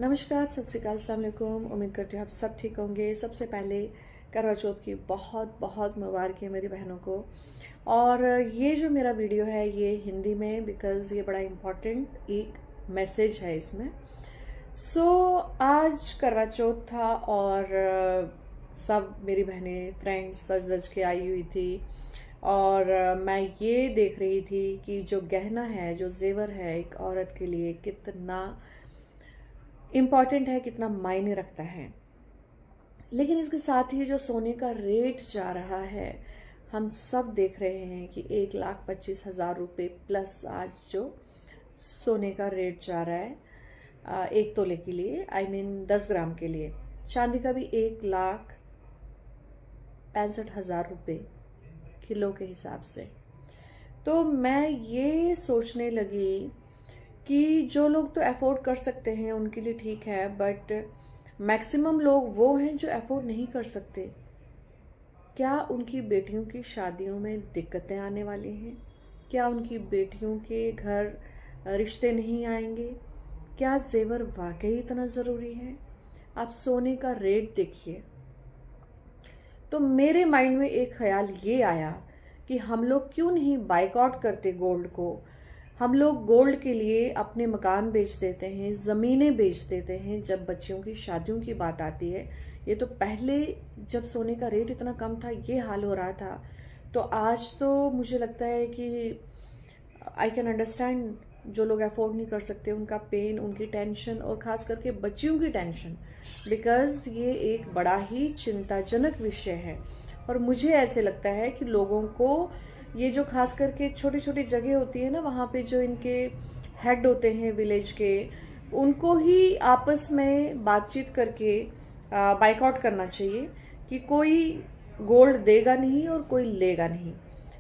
नमस्कार, सत श्री अकाल, अस्सलाम वालेकुम। उम्मीद करती हूँ आप सब ठीक होंगे। सबसे पहले करवा चौथ की बहुत बहुत मुबारक है मेरी बहनों को। और ये जो मेरा वीडियो है ये हिंदी में, बिकॉज़ ये बड़ा इम्पोर्टेंट एक मैसेज है इसमें। आज करवा चौथ था और सब मेरी बहनें फ्रेंड्स सज धज के आई हुई थी। और मैं ये देख रही थी कि जो गहना है, जो जेवर है, एक औरत के लिए कितना इम्पॉर्टेंट है, कितना मायने रखता है। लेकिन इसके साथ ही जो सोने का रेट जा रहा है, हम सब देख रहे हैं कि 1,25,000 रुपये प्लस आज जो सोने का रेट जा रहा है 1 तोले के लिए, आई मीन 10 ग्राम के लिए। चांदी का भी 1,65,000 रुपये किलो के हिसाब से। तो मैं ये सोचने लगी कि जो लोग तो अफोर्ड कर सकते हैं उनके लिए ठीक है, बट मैक्सिमम लोग वो हैं जो अफोर्ड नहीं कर सकते। क्या उनकी बेटियों की शादियों में दिक्कतें आने वाली हैं? क्या उनकी बेटियों के घर रिश्ते नहीं आएंगे? क्या जेवर वाकई इतना ज़रूरी है? आप सोने का रेट देखिए। तो मेरे माइंड में एक ख्याल ये आया कि हम लोग क्यों नहीं बाइकआउट करते गोल्ड को। हम लोग गोल्ड के लिए अपने मकान बेच देते हैं, ज़मीनें बेच देते हैं जब बच्चियों की शादियों की बात आती है। ये तो पहले जब सोने का रेट इतना कम था ये हाल हो रहा था। तो आज तो मुझे लगता है कि आई कैन अंडरस्टैंड जो लोग अफोर्ड नहीं कर सकते, उनका पेन, उनकी टेंशन, और ख़ास करके बच्चियों की टेंशन, बिकॉज़ ये एक बड़ा ही चिंताजनक विषय है। और मुझे ऐसे लगता है कि लोगों को ये जो खास करके छोटी छोटी जगह होती है ना, वहाँ पे जो इनके हेड होते हैं विलेज के, उनको ही आपस में बातचीत करके बाइकआउट करना चाहिए कि कोई गोल्ड देगा नहीं और कोई लेगा नहीं।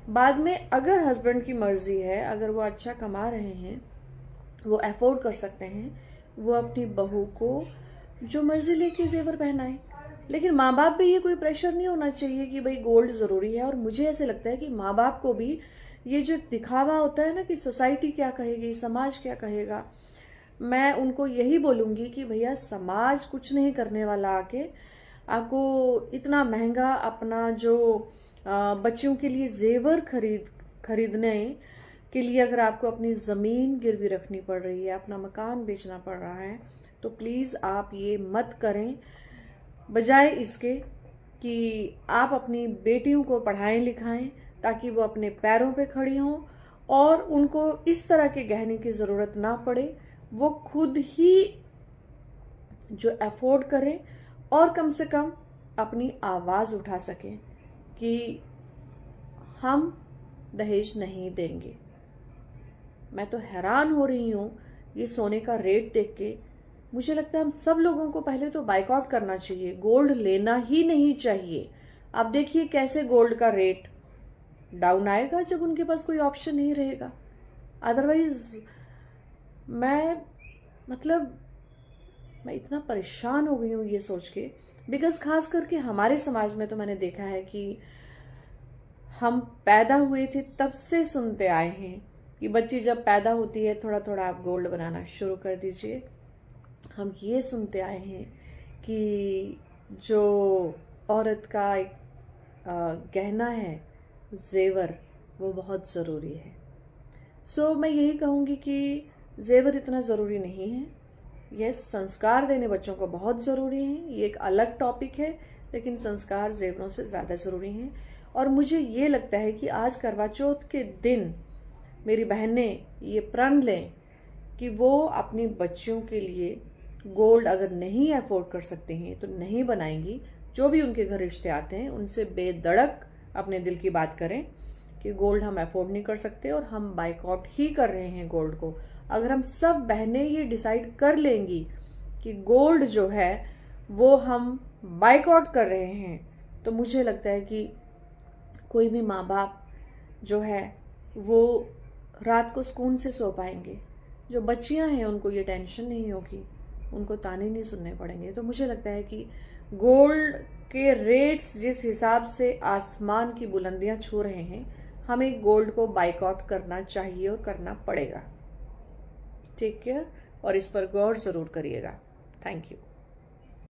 बाद में अगर हस्बैंड की मर्जी है, अगर वो अच्छा कमा रहे हैं, वो अफोर्ड कर सकते हैं, वो अपनी बहू को जो मर्जी लेके जेवर पहनाए। लेकिन माँ बाप पे ये कोई प्रेशर नहीं होना चाहिए कि भाई गोल्ड ज़रूरी है। और मुझे ऐसे लगता है कि माँ बाप को भी ये जो दिखावा होता है ना कि सोसाइटी क्या कहेगी, समाज क्या कहेगा, मैं उनको यही बोलूँगी कि भैया समाज कुछ नहीं करने वाला। आके आपको इतना महंगा अपना जो बच्चियों के लिए जेवर खरीदने के लिए अगर आपको अपनी ज़मीन गिरवी रखनी पड़ रही है, अपना मकान बेचना पड़ रहा है, तो प्लीज़ आप ये मत करें। बजाय इसके कि आप अपनी बेटियों को पढ़ाएं लिखाएं ताकि वो अपने पैरों पे खड़ी हों और उनको इस तरह के गहने की ज़रूरत ना पड़े, वो खुद ही जो अफोर्ड करें और कम से कम अपनी आवाज़ उठा सकें कि हम दहेज नहीं देंगे। मैं तो हैरान हो रही हूँ ये सोने का रेट देख के। मुझे लगता है हम सब लोगों को पहले तो बाइकआउट करना चाहिए, गोल्ड लेना ही नहीं चाहिए। अब देखिए कैसे गोल्ड का रेट डाउन आएगा जब उनके पास कोई ऑप्शन नहीं रहेगा। अदरवाइज मैं मतलब मैं इतना परेशान हो गई हूँ ये सोच के, बिकॉज खास करके हमारे समाज में तो मैंने देखा है कि हम पैदा हुए थे तब से सुनते आए हैं कि बच्ची जब पैदा होती है थोड़ा थोड़ा आप गोल्ड बनाना शुरू कर दीजिए। हम ये सुनते आए हैं कि जो औरत का एक गहना है, जेवर, वो बहुत ज़रूरी है। मैं यही कहूँगी कि जेवर इतना ज़रूरी नहीं है। यस, संस्कार देने बच्चों को बहुत ज़रूरी हैं, ये एक अलग टॉपिक है, लेकिन संस्कार जेवरों से ज़्यादा ज़रूरी हैं। और मुझे ये लगता है कि आज करवा चौथ के दिन मेरी बहनें ये प्रण लें कि वो अपनी बच्चियों के लिए गोल्ड अगर नहीं अफोर्ड कर सकते हैं तो नहीं बनाएंगी। जो भी उनके घर रिश्ते आते हैं उनसे बेधड़क अपने दिल की बात करें कि गोल्ड हम अफोर्ड नहीं कर सकते और हम बाइकआउट ही कर रहे हैं गोल्ड को। अगर हम सब बहनें ये डिसाइड कर लेंगी कि गोल्ड जो है वो हम बाइकआउट कर रहे हैं, तो मुझे लगता है कि कोई भी माँ बाप जो है वो रात को सुकून से सो पाएंगे। जो बच्चियां हैं उनको ये टेंशन नहीं होगी, उनको ताने नहीं सुनने पड़ेंगे। तो मुझे लगता है कि गोल्ड के रेट्स जिस हिसाब से आसमान की बुलंदियां छू रहे हैं, हमें गोल्ड को बाइकआउट करना चाहिए और करना पड़ेगा। टेक केयर और इस पर गौर ज़रूर करिएगा। Thank you.